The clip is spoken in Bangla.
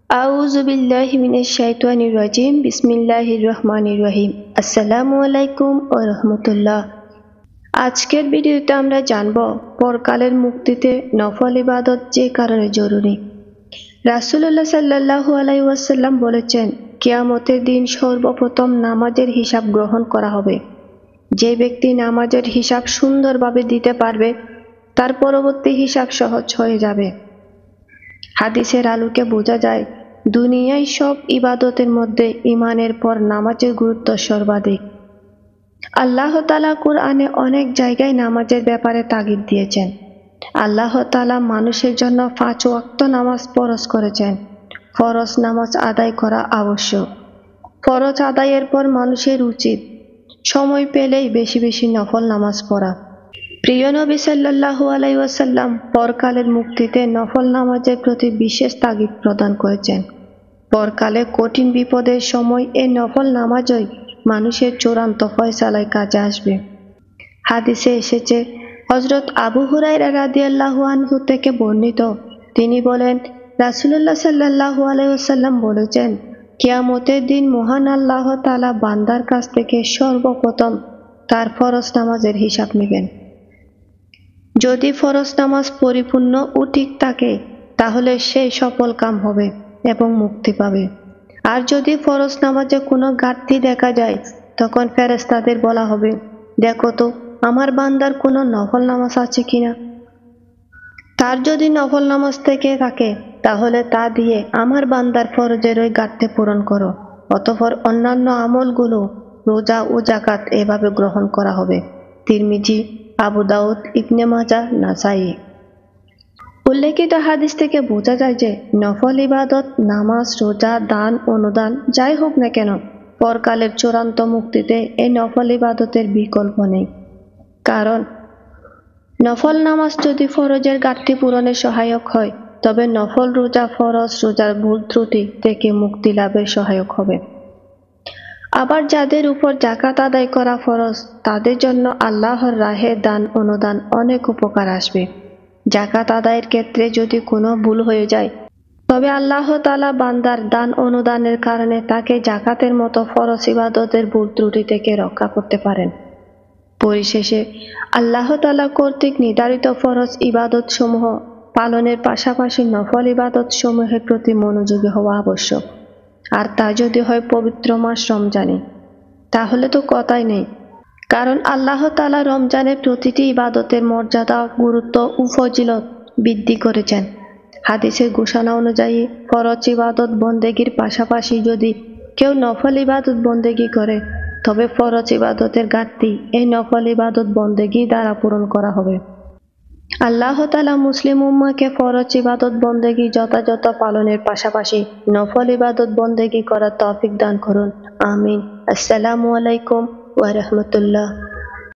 আউযু বিল্লাহি মিনাশ শাইতানির রাজিম বিসমিল্লাহির রহমানির রহিম। আসসালামু আলাইকুম ওয়া রাহমাতুল্লাহ। আজকের ভিডিওতে আমরা জানব পরকালের মুক্তিতে নফল ইবাদত যে কারণে জরুরি। রাসূলুল্লাহ সাল্লাল্লাহু আলাইহি ওয়াসাল্লাম বলেছেন, কিয়ামতের দিন সর্বপ্রথম নামাজের হিসাব গ্রহণ করা হবে। যে ব্যক্তি নামাজের হিসাব সুন্দরভাবে দিতে পারবে তার পরবর্তী হিসাব সহজ হয়ে যাবে। হাদিসের আলোকে বোঝা যায়, দুনিয়ায় সব ইবাদতের মধ্যে ঈমানের পর নামাজের গুরুত্ব সর্বাধিক। আল্লাহ তাআলা কুরআনে অনেক জায়গায় নামাজের ব্যাপারে তাগিদ দিয়েছেন। আল্লাহ তাআলা মানুষের জন্য 5 ওয়াক্ত নামাজ ফরজ করেছেন। ফরজ নামাজ আদায় করা আবশ্যক। ফরজ আদায়ের পর মানুষের উচিত সময় পেলেই বেশি বেশি নফল নামাজ পড়া। প্রিয় নবী সাল্লাল্লাহু আলাইহি ওয়াসাল্লাম পরকালের মুক্তিতে নফল নামাজের প্রতি বিশেষ তাগিদ প্রদান করেছেন। পরকালে কঠিন বিপদের সময় এই নফল নামাজই মানুষের চূড়ান্ত ফয়সালায় কাজে আসবে। হাদিসে এসেছে, হযরত আবু হুরায়রা রাদিয়াল্লাহু আনহু থেকে বর্ণিত, তিনি বলেন, রাসূলুল্লাহ সাল্লাল্লাহু আলাইহি ওয়াসাল্লাম বলেছেন, কিয়ামতের দিন মহান আল্লাহ তাআলা বান্দার কাছ থেকে সর্বপ্রথম তার ফরজ নামাজের হিসাব নেবেন। যদি ফরজ নামাজ পরিপূর্ণ ও ঠিক থাকে তাহলে সেই সফল কাম হবে এবং মুক্তি পাবে। আর যদি ফরজ নামাজে কোনো ঘাটতি দেখা যায় তখন ফেরেশতাদের বলা হবে, দেখো তো আমার বান্দার কোনো নফল নামাজ আছে কিনা। তার যদি নফল নামাজ থেকে থাকে তাহলে তা দিয়ে আমার বান্দার ফরজের ওই ঘাটতি পূরণ করো। অতঃপর অন্যান্য আমলগুলো, রোজা ও যাকাত এভাবে গ্রহণ করা হবে। তিরমিজি, আবু দাউদ, ইবনে মাজাহ, নাসাই। উল্লেখিত হাদিস থেকে বোঝা যায় যে নফল ইবাদত, নামাজ, রোজা, দান, অনুদান যাই হোক না কেন, পরকালের চূড়ান্ত মুক্তিতে এই নফল ইবাদতের বিকল্প নেই। কারণ নফল নামাজ যদি ফরজের ঘাটতি পূরণে সহায়ক হয়, তবে নফল রোজা ফরজ রোজার ভুল ত্রুটি থেকে মুক্তি লাভে সহায়ক হবে। আবার যাদের উপর যাকাত আদায় করা ফরজ, তাদের জন্য আল্লাহর রাহে দান অনুদান অনেক উপকার আসবে। যাকাত আদায়ের ক্ষেত্রে যদি কোনো ভুল হয়ে যায় তবে আল্লাহ তাআলা বান্দার দান অনুদানের কারণে তাকে যাকাতের মতো ফরজ ইবাদতের ভুল ত্রুটি থেকে রক্ষা করতে পারেন। পরিশেষে আল্লাহ তাআলা কর্তৃক নির্ধারিত ফরজ ইবাদত সমূহ পালনের পাশাপাশি নফল ইবাদত সমূহের প্রতি মনোযোগী হওয়া আবশ্যক। আর তা যদি হয় পবিত্র মাস রমজানে, তাহলে তো কথাই নেই। কারণ আল্লাহ তাআলা রমজানের প্রতিটি ইবাদতের মর্যাদা, গুরুত্ব ও ফজিলত বৃদ্ধি করেছেন। হাদিসের ঘোষণা অনুযায়ী ফরজ ইবাদত বন্দেগীর পাশাপাশি যদি কেউ নফল ইবাদত বন্দেগী করে তবে ফরজ ইবাদতের ঘাটতি এই নফল ইবাদত বন্দেগী দ্বারা পূরণ করা হবে। আল্লাহ তাআলা মুসলিম উম্মাহকে ফরজ ইবাদত বন্দেগী যথাযথ পালনের পাশাপাশি নফল ইবাদত বন্দেগী করার তৌফিক দান করুন। আমিন। আসসালামু আলাইকুম ওয়া রাহমাতুল্লাহ।